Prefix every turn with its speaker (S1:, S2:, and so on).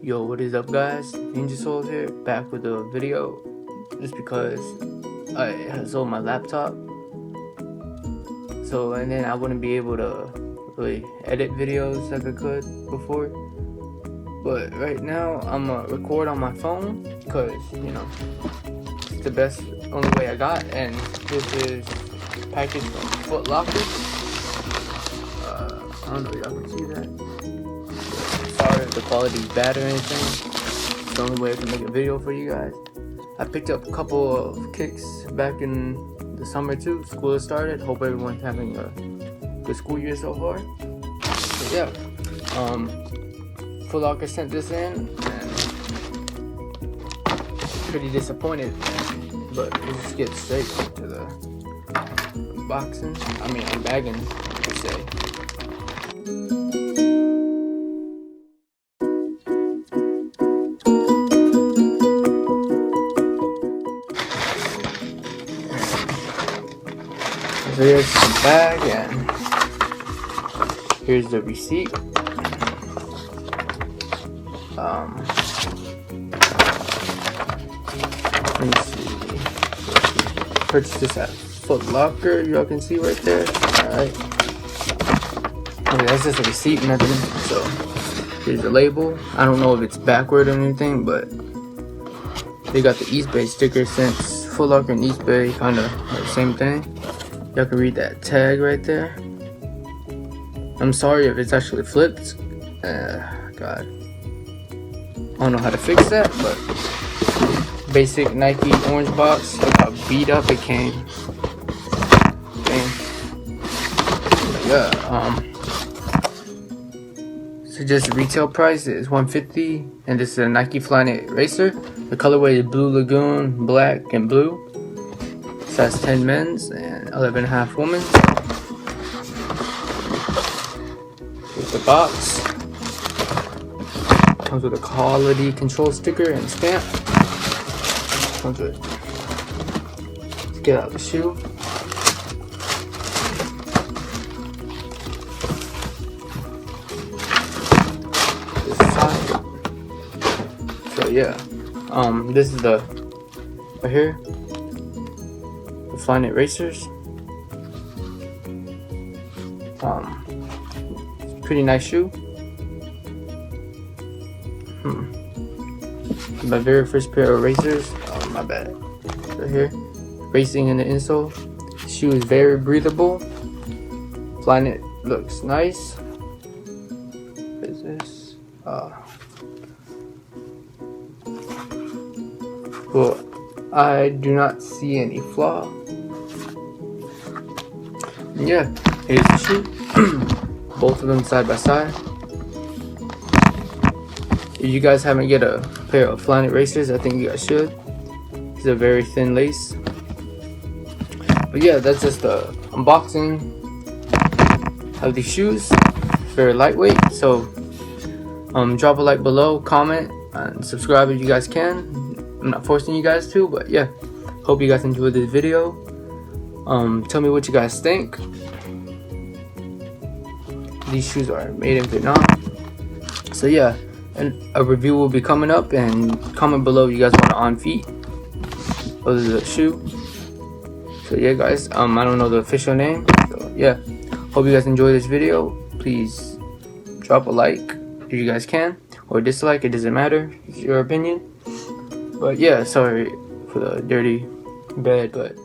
S1: Yo, what is up guys? Ninja Souls here, back with a video. Just because I sold my laptop, and then I wouldn't be able to really edit videos like I could before. But right now I'm gonna record on my phone because it's the best only way I got. And this is package from Foot Locker. I don't know if y'all can see that. Sorry if the quality is bad or anything. It's the only way I can make a video for you guys. I picked up a couple of kicks back in the summer too. School has started. Hope everyone's having a good school year so far. So yeah, Foot Locker sent this in and pretty disappointed. But let's just get straight to the unboxing. Unbagging, I could say. So here's the bag, and here's the receipt. Let me see. Purchased this at Foot Locker. Y'all can see right there. Alright. Okay, that's just a receipt, nothing. So here's the label. I don't know if it's backward or anything, but they got the East Bay sticker, since Foot Locker and East Bay kind of are the same thing. Y'all can read that tag right there. I'm sorry if it's actually flipped. God. I don't know how to fix that, but basic Nike orange box. Look how beat up it came. Dang. But yeah, suggested retail price is $150, and this is a Nike Flyknit racer. The colorway is blue Lagoon, black, and blue. Size 10 men's and 11.5 women's. Here's the box. Comes with a quality control sticker and stamp. Comes with. Let's get out the shoe. This side. So yeah, this is the right here. Flyknit racers. Pretty nice shoe. My very first pair of racers. Oh, my bad. Right here, racing in the insole. The shoe is very breathable. Flyknit looks nice. What is this? Well, I do not see any flaw. Yeah, here's the shoe. Both of them side by side. If you guys haven't get a pair of Flyknit racers, I think you guys should. It's a very thin lace. But yeah, that's just the unboxing of these shoes. Very lightweight. So drop a like below, comment, and subscribe if you guys can. I'm not forcing you guys to, but yeah, hope you guys enjoyed this video. Tell me what you guys think. These shoes are made in Vietnam. So yeah, and a review will be coming up, and comment below if you guys want an on feet. Those are the shoe. So yeah guys, I don't know the official name. So yeah, hope you guys enjoy this video. Please drop a like if you guys can, or dislike, it doesn't matter, it's your opinion. But yeah, sorry for the dirty bed, but